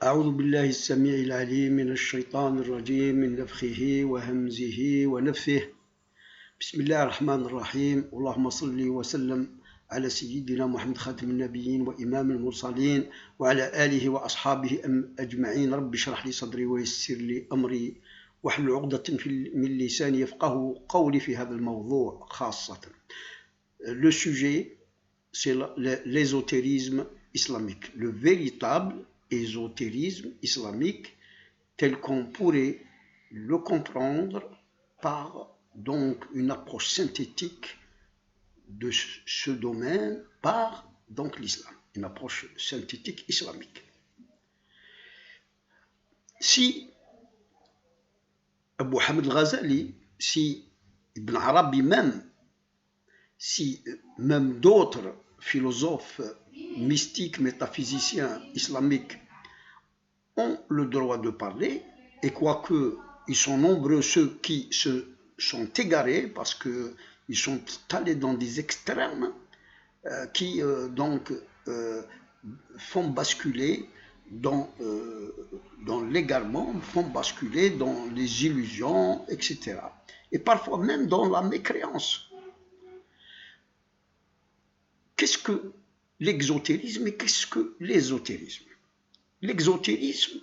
أعوذ بالله السميع العليم من الشيطان الرجيم من نفخه وهمزه ونفثه. بسم الله الرحمن الرحيم. اللهم صل وسلم على سيدنا محمد خاتم النبيين وإمام المرسلين وعلى آله وأصحابه أجمعين. رب اشرح لي صدري ويسر لي أمري واحلل عقدة من لساني يفقه قولي في هذا الموضوع خاصة. Le sujet, c'est l'ésotérisme islamique, le véritable ésotérisme islamique tel qu'on pourrait le comprendre par donc une approche synthétique de ce domaine par donc l'islam, une approche synthétique islamique. Si Abu Hamid al-Ghazali, si Ibn Arabi même, si même d'autres philosophes mystiques, métaphysiciens islamiques ont le droit de parler, et quoique ils sont nombreux ceux qui se sont égarés parce qu'ils sont allés dans des extrêmes qui donc font basculer dans l'égarement, font basculer dans les illusions, etc. Et parfois même dans la mécréance. Qu'est-ce que l'exotérisme et qu'est-ce que l'ésotérisme? L'exotérisme,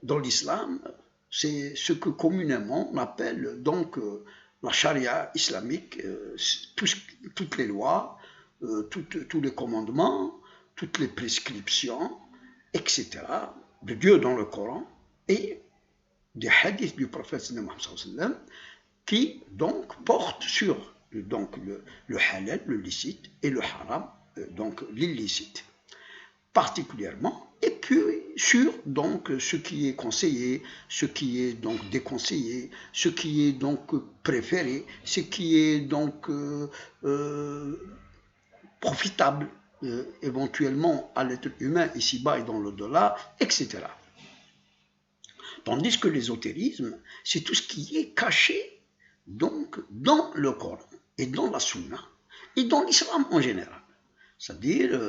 dans l'islam, c'est ce que communément on appelle donc la charia islamique, toutes les lois, tous les commandements, toutes les prescriptions, etc., de Dieu dans le Coran et des hadiths du prophète Mohammed qui donc portent sur donc le halal, le licite, et le haram, donc l'illicite, particulièrement, et puis sur donc ce qui est conseillé, ce qui est donc déconseillé, ce qui est donc préféré, ce qui est donc profitable éventuellement à l'être humain ici-bas et dans l'au-delà, etc. Tandis que l'ésotérisme, c'est tout ce qui est caché donc dans le Coran et dans la Sunna et dans l'islam en général. C'est-à-dire,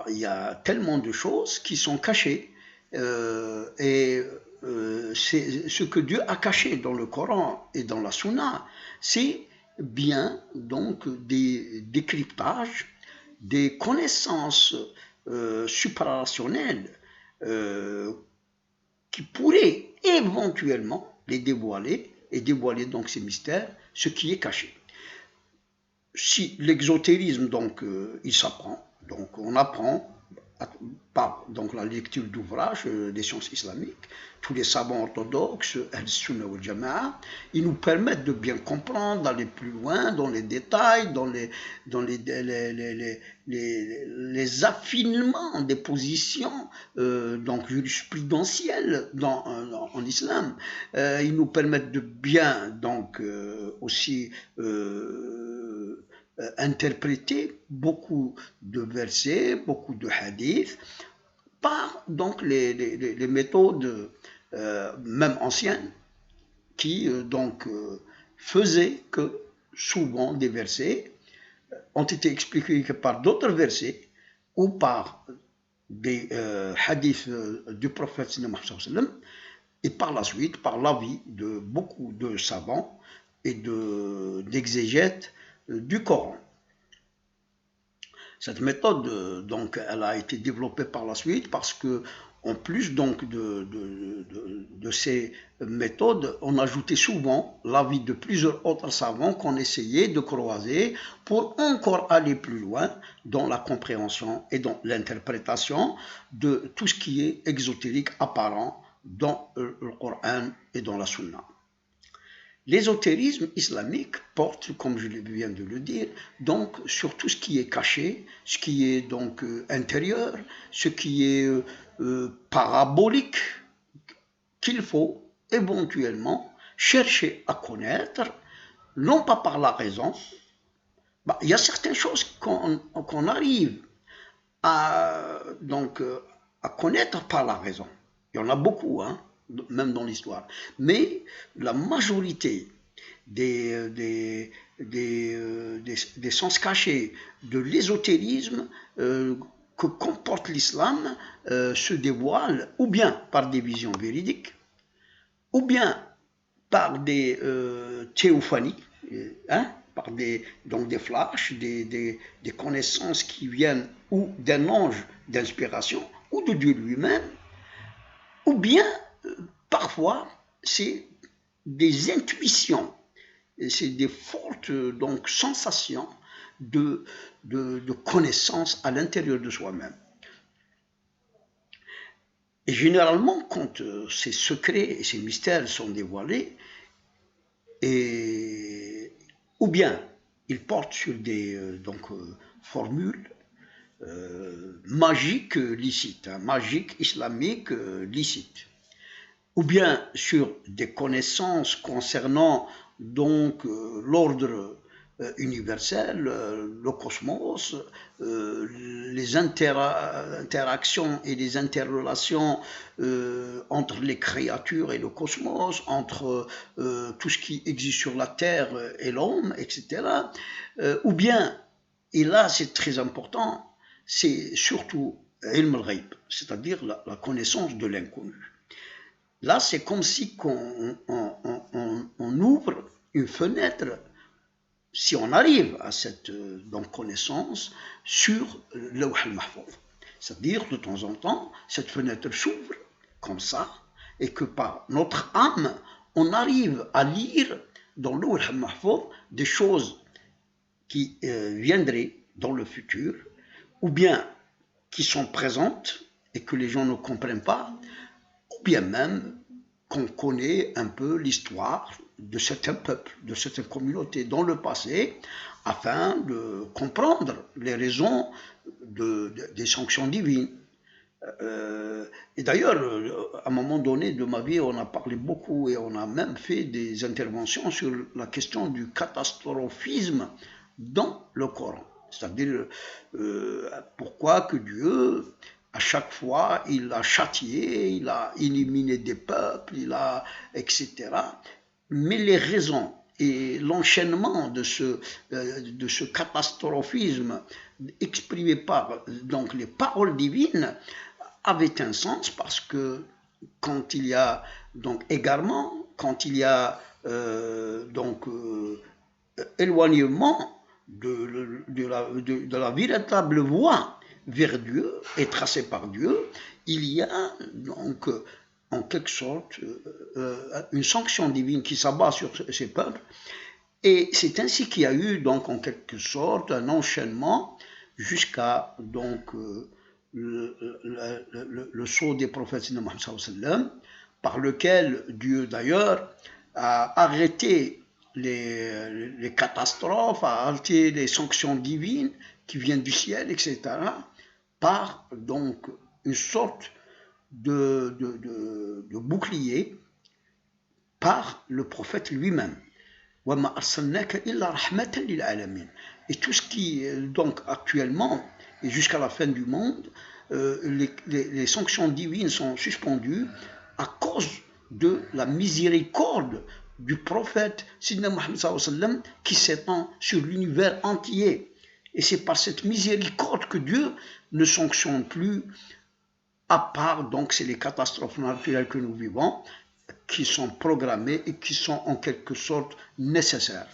il y a tellement de choses qui sont cachées et c'est ce que Dieu a caché dans le Coran et dans la Sunna, c'est bien donc des décryptages, des connaissances suprarationnelles qui pourraient éventuellement les dévoiler et dévoiler donc ces mystères, ce qui est caché. Si l'exotérisme, donc, il s'apprend, donc on apprend par donc, la lecture d'ouvrages des sciences islamiques, tous les savants orthodoxes, Al-Sunnah wal Jama'a, ils nous permettent de bien comprendre, d'aller plus loin dans les détails, dans les affinements des positions donc jurisprudentielles en islam. Ils nous permettent de bien donc aussi interpréter beaucoup de versets, beaucoup de hadiths, par donc les méthodes même anciennes qui donc faisaient que souvent des versets ont été expliqués par d'autres versets ou par des hadiths du prophète Mohammed et par la suite par l'avis de beaucoup de savants et d'exégètes du Coran. Cette méthode, donc, elle a été développée par la suite parce que, en plus donc de ces méthodes, on ajoutait souvent l'avis de plusieurs autres savants qu'on essayait de croiser pour encore aller plus loin dans la compréhension et dans l'interprétation de tout ce qui est exotérique apparent dans le Coran et dans la Sunna. L'ésotérisme islamique porte, comme je viens de le dire, donc sur tout ce qui est caché, ce qui est donc intérieur, ce qui est parabolique, qu'il faut éventuellement chercher à connaître, non pas par la raison. Il y a certaines choses qu'on arrive à connaître par la raison. Il y en a beaucoup, hein, même dans l'histoire. Mais la majorité des sens cachés de l'ésotérisme que comporte l'islam se dévoile ou bien par des visions véridiques, ou bien par des théophanies, par donc des flashs, des connaissances qui viennent ou d'un ange d'inspiration, ou de Dieu lui-même, ou bien parfois c'est des intuitions, c'est des fortes donc, sensations de connaissance à l'intérieur de soi-même. Et généralement, quand ces secrets et ces mystères sont dévoilés, ou bien ils portent sur des formules magiques licites, magiques islamiques licites, ou bien sur des connaissances concernant donc l'ordre universel, le cosmos, les interactions et les interrelations entre les créatures et le cosmos, entre tout ce qui existe sur la Terre et l'homme, etc. Ou bien, et là c'est très important, c'est surtout ilm al-ghaib, c'est-à-dire la connaissance de l'inconnu. Là, c'est comme si on ouvre une fenêtre, si on arrive à cette donc, connaissance, sur le Lawh al-Mahfouz. C'est-à-dire, de temps en temps, cette fenêtre s'ouvre comme ça, et que par notre âme, on arrive à lire dans le Lawh al-Mahfouz des choses qui viendraient dans le futur, ou bien qui sont présentes et que les gens ne comprennent pas, ou bien même qu'on connaît un peu l'histoire de certains peuples, de certaines communautés dans le passé, afin de comprendre les raisons des sanctions divines. Et d'ailleurs, à un moment donné de ma vie, on a parlé beaucoup et on a même fait des interventions sur la question du catastrophisme dans le Coran. C'est-à-dire, pourquoi que Dieu, à chaque fois, il a châtié, il a éliminé des peuples, etc. Mais les raisons et l'enchaînement de ce catastrophisme exprimé par donc, les paroles divines avait un sens, parce que quand il y a donc égarement, quand il y a éloignement de la véritable voie vers Dieu et tracée par Dieu, il y a donc en quelque sorte une sanction divine qui s'abat sur ces peuples, et c'est ainsi qu'il y a eu donc en quelque sorte un enchaînement jusqu'à donc le sceau des prophètes de Mohammed, par lequel Dieu d'ailleurs a arrêté les catastrophes, a arrêté les sanctions divines qui viennent du ciel, etc., par donc une sorte de bouclier par le prophète lui-même. Et tout ce qui, donc actuellement, et jusqu'à la fin du monde, les sanctions divines sont suspendues à cause de la miséricorde du prophète Sidna Muhammad sallallahu alayhi wa sallam, qui s'étend sur l'univers entier. Et c'est par cette miséricorde que Dieu ne sanctionne plus, à part, donc, c'est les catastrophes naturelles que nous vivons, qui sont programmées et qui sont en quelque sorte nécessaires.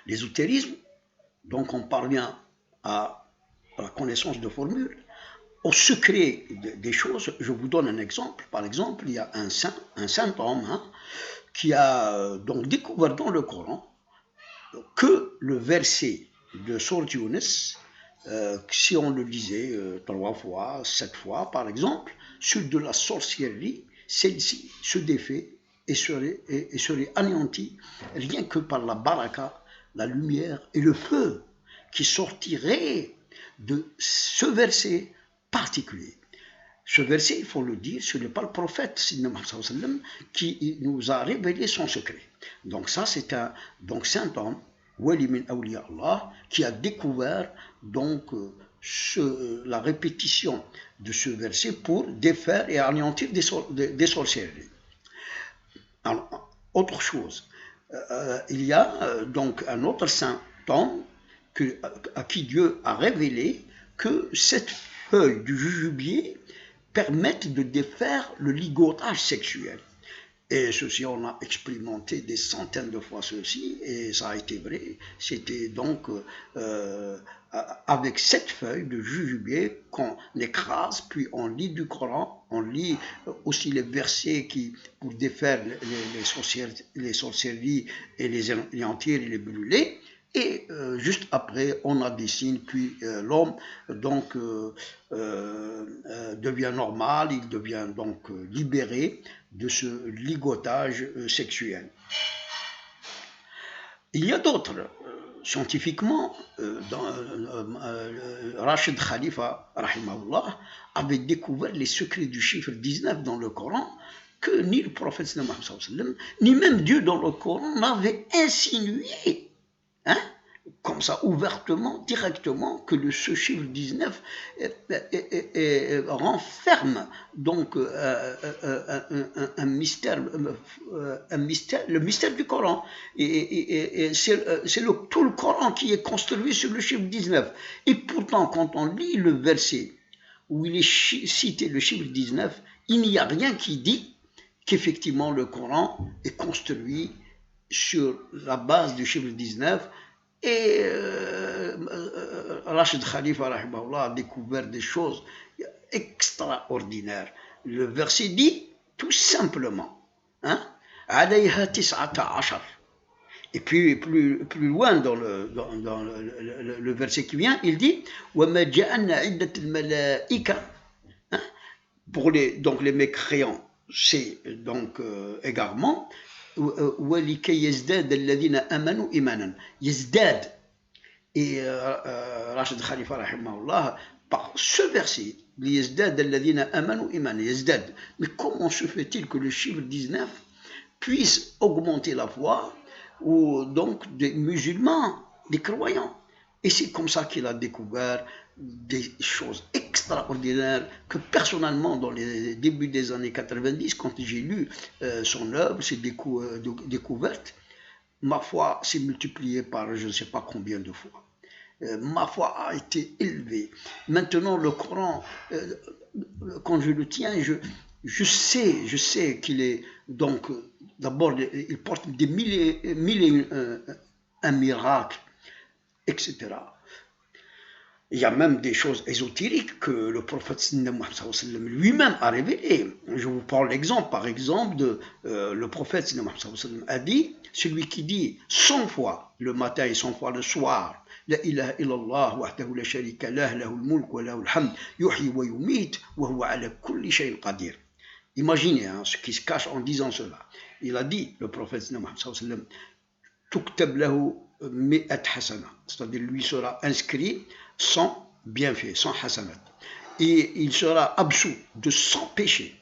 L'ésotérisme, donc on parvient à la connaissance de formules, au secret des choses. Je vous donne un exemple. Par exemple, il y a un saint homme qui a donc découvert dans le Coran que le verset de Sourate Yunus, si on le lisait 3 fois, 7 fois par exemple, sur de la sorcellerie, celle-ci se défait et serait anéantie rien que par la baraka, la lumière et le feu qui sortirait de ce verset particulier. Ce verset, il faut le dire, ce n'est pas le prophète qui nous a révélé son secret. Donc ça, c'est un saint homme, Wali min awliya Allah, qui a découvert donc la répétition de ce verset pour défaire et anéantir des sorcelleries. Alors, autre chose, il y a donc un autre saint homme à qui Dieu a révélé que cette feuille du jujubier permette de défaire le ligotage sexuel. Et ceci, on a expérimenté des centaines de fois ceci, et ça a été vrai. C'était donc avec cette feuille de jujubier qu'on écrase, puis on lit du Coran, on lit aussi les versets qui, pour défaire les sorcelleries et les anéantir et les brûler. Et juste après, on a des signes, puis l'homme donc devient normal, il devient donc libéré de ce ligotage sexuel. Il y a d'autres, scientifiquement, Rachid Khalifa, rahimahullah, avait découvert les secrets du chiffre 19 dans le Coran, que ni le prophète ni même Dieu dans le Coran n'avait insinué, hein, comme ça, ouvertement, directement, que ce chiffre 19 renferme donc un mystère, le mystère du Coran. Et c'est tout le Coran qui est construit sur le chiffre 19. Et pourtant, quand on lit le verset où il est cité le chiffre 19, il n'y a rien qui dit qu'effectivement le Coran est construit sur la base du chiffre 19. Et Rachid Khalifa a découvert des choses extraordinaires. Le verset dit tout simplement, hein, alayha tis'ata ashar. Et puis plus loin dans le verset qui vient, il dit وَمَا جَعَلْنَا عِدَّةَ الْمَلَائِكَةِ, pour donc les mécréants, c'est donc égarement. وَلِكَيْ يَزْدَادَ الَّذِينَ آمَنُوا إِيمَانًا. يزداد. Et Rachid Khalifa, rahimahullah, par ce verset, لِيَزْدَادَ الَّذِينَ آمَنُوا إِيمَانًا, يزداد. Mais comment se fait-il que le chiffre 19 puisse augmenter la foi ou donc des musulmans, des croyants? Et c'est comme ça qu'il a découvert des choses extraordinaires que personnellement, dans les débuts des années 90, quand j'ai lu son œuvre, ses découvertes, ma foi s'est multipliée par je ne sais pas combien de fois. Ma foi a été élevée. Maintenant, le Coran, quand je le tiens, je sais qu'il est donc, d'abord, il porte des mille et un miracles, etc. Il y a même des choses ésotériques que le prophète lui-même a révélées. Je vous prends l'exemple, par exemple, de le prophète a dit, celui qui dit 100 fois le matin et 100 fois le soir, La ilaha illallah wahdahu la sharika lah, lahul mulk wa lahul hamd, yuhyi wa yumit, wa huwa ala kulli shay'in qadir. Imaginez ce qui se cache en disant cela. Il a dit, le prophète tuktab lahu mi'at hasana, c'est-à-dire lui sera inscrit 100 bienfaits, 100 hasanat. Et il sera absous de 100 péchés.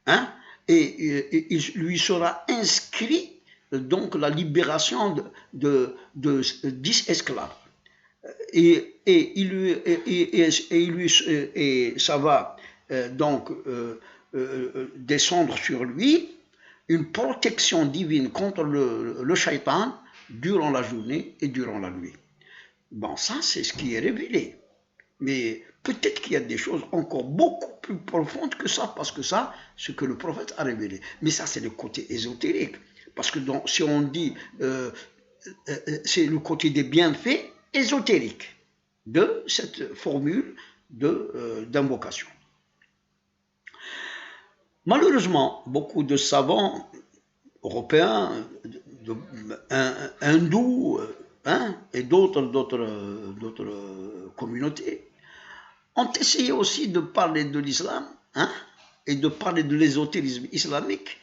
Hein? Et il lui sera inscrit donc la libération de 10 esclaves. Et ça va donc descendre sur lui une protection divine contre le shaitan durant la journée et durant la nuit. Bon, ça, c'est ce qui est révélé. Mais peut-être qu'il y a des choses encore beaucoup plus profondes que ça, parce que ça, ce que le prophète a révélé. Mais ça, c'est le côté ésotérique. Parce que si on dit, c'est le côté des bienfaits ésotériques de cette formule d'invocation. Malheureusement, beaucoup de savants européens, hindous, et d'autres communautés ont essayé aussi de parler de l'islam et de parler de l'ésotérisme islamique,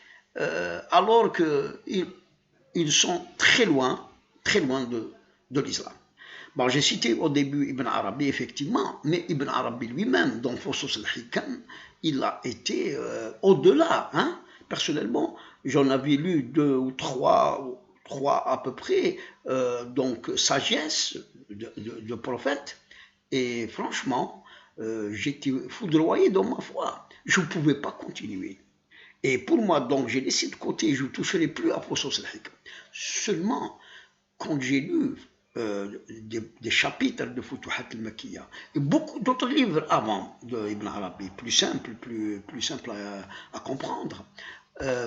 alors qu'ils sont très loin de l'islam. Bon, j'ai cité au début Ibn Arabi, effectivement, mais Ibn Arabi lui-même, dans Fusus al-Hikam, il a été au-delà. Personnellement, j'en avais lu 2 ou 3 à peu près, donc sagesse de prophète, et franchement, j'étais foudroyé dans ma foi. Je ne pouvais pas continuer. Et pour moi, donc, j'ai laissé de côté, je ne toucherai plus à Fusus al-Hikam. Seulement, quand j'ai lu des chapitres de Futuhat al-Makkiya et beaucoup d'autres livres avant de Ibn Arabi, plus simple à comprendre.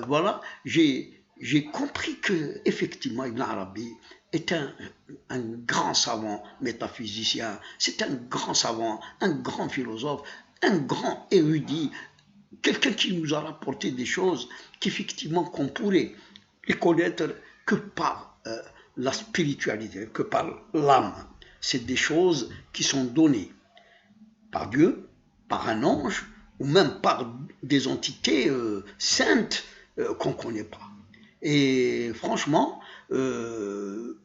Voilà, j'ai compris que effectivement Ibn Arabi est un grand savant métaphysicien, c'est un grand savant, un grand philosophe, un grand érudit, quelqu'un qui nous a rapporté des choses qu'effectivement qu'on pourrait les connaître que par la spiritualité, que par l'âme. C'est des choses qui sont données par Dieu, par un ange, ou même par des entités saintes qu'on ne connaît pas. Et franchement, Ibn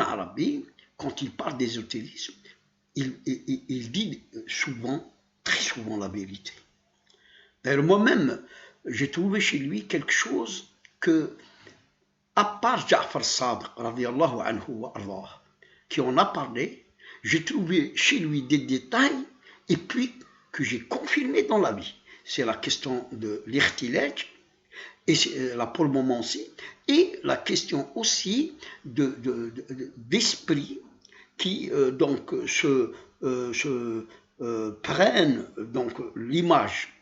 Arabi, quand il parle d'ésotérisme, il dit souvent, très souvent la vérité. D'ailleurs, moi-même, j'ai trouvé chez lui quelque chose que, à part Ja'far Sadiq, radiallahu anhu wa ardah, qui en a parlé, j'ai trouvé chez lui des détails, et puis que j'ai confirmé dans la vie. C'est la question de l'irtilaj, et là pour le moment aussi, et la question aussi d'esprit qui donc prennent donc l'image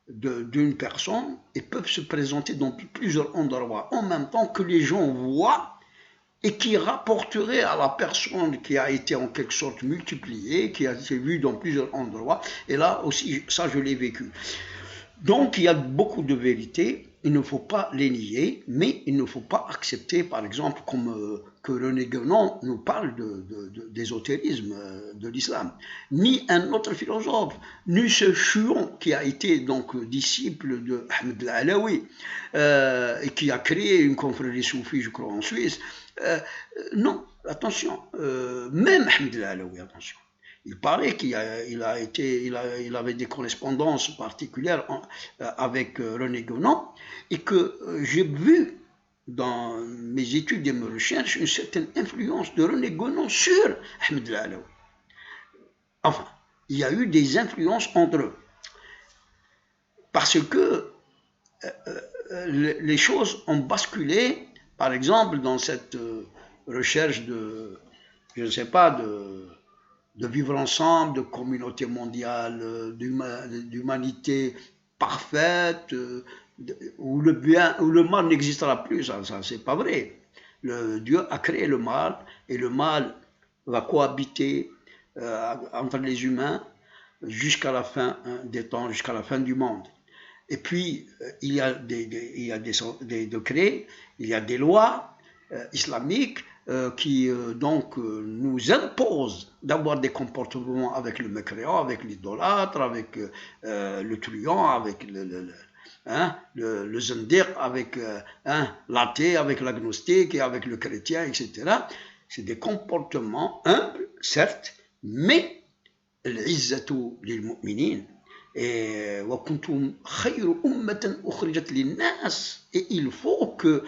d'une personne et peuvent se présenter dans plusieurs endroits en même temps que les gens voient et qui rapporterait à la personne qui a été en quelque sorte multipliée, qui a été vue dans plusieurs endroits. Et là aussi, ça je l'ai vécu. Donc il y a beaucoup de vérités, il ne faut pas les nier, mais il ne faut pas accepter, par exemple, comme que René Guénon nous parle d'ésotérisme de l'islam. Ni un autre philosophe, ni ce Chuon qui a été donc disciple de Ahmed al-Alawi et qui a créé une confrérie soufie, je crois, en Suisse. Non, attention, même Ahmed al-Alawi, attention. Il paraît qu'il avait des correspondances particulières avec René Guénon et que j'ai vu dans mes études et mes recherches une certaine influence de René Guénon sur Ahmed al-Alawi. Enfin, il y a eu des influences entre eux. Parce que les choses ont basculé, par exemple, dans cette recherche de, je ne sais pas, de vivre ensemble, de communauté mondiale, d'humanité parfaite, où le bien, où le mal n'existera plus, ça c'est pas vrai. Dieu a créé le mal, et le mal va cohabiter entre les humains jusqu'à la fin des temps, jusqu'à la fin du monde. Et puis, il y a des décrets, il y a des lois islamiques qui donc nous imposent d'avoir des comportements avec le mécréant, avec l'idolâtre, avec le truand, avec le zendir, avec l'athée, avec l'agnostique et avec le chrétien, etc. C'est des comportements humbles, certes, mais العزة للمؤمنين وكنتم خير أمة أخرجت للناس, et il faut que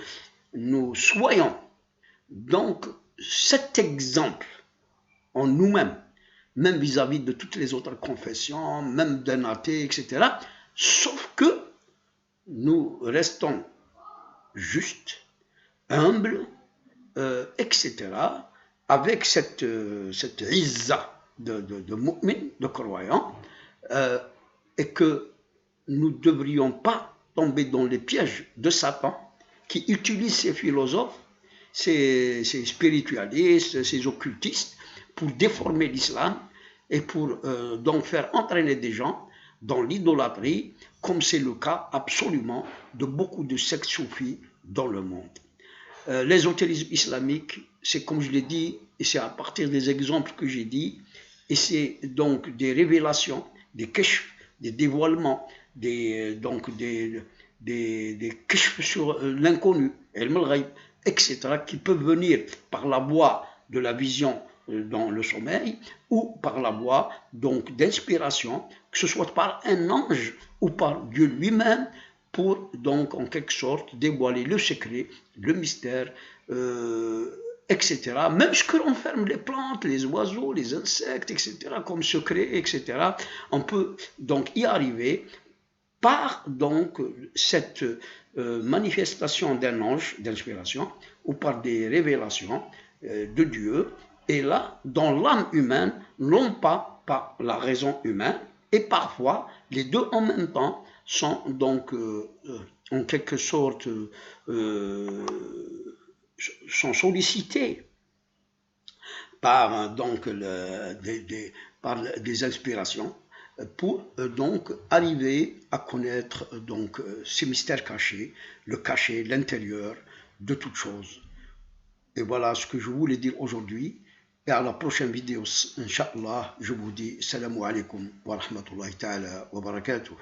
nous soyons donc cet exemple en nous-mêmes, même vis-à-vis de toutes les autres confessions, même d'un athée, etc. Sauf que nous restons justes, humbles, etc. avec cette izza de mu'min, de croyants, et que nous ne devrions pas tomber dans les pièges de Satan qui utilise ces philosophes, ces spiritualistes, ces occultistes pour déformer l'islam et pour donc faire entraîner des gens dans l'idolâtrie, comme c'est le cas absolument de beaucoup de sectes soufis dans le monde. L'ésotérisme islamique, c'est comme je l'ai dit, et c'est à partir des exemples que j'ai dit, et c'est donc des révélations, des kashf, des dévoilements, des kashf sur l'inconnu, etc., qui peuvent venir par la voie de la vision dans le sommeil ou par la voie donc d'inspiration, que ce soit par un ange ou par Dieu lui-même, pour donc en quelque sorte dévoiler le secret, le mystère, etc. Même ce que renferment les plantes, les oiseaux, les insectes, etc., comme secret, etc. On peut donc y arriver par donc cette manifestation d'un ange d'inspiration ou par des révélations de Dieu est là dans l'âme humaine, non pas par la raison humaine, et parfois les deux en même temps sont donc en quelque sorte sont sollicités par donc par des inspirations pour donc arriver à connaître donc ces mystères cachés, le cachet, l'intérieur de toute chose. Et voilà ce que je voulais dire aujourd'hui. Et à la prochaine vidéo, Inch'Allah, je vous dis salam alaikum wa rahmatullahi ta'ala wa barakatuh.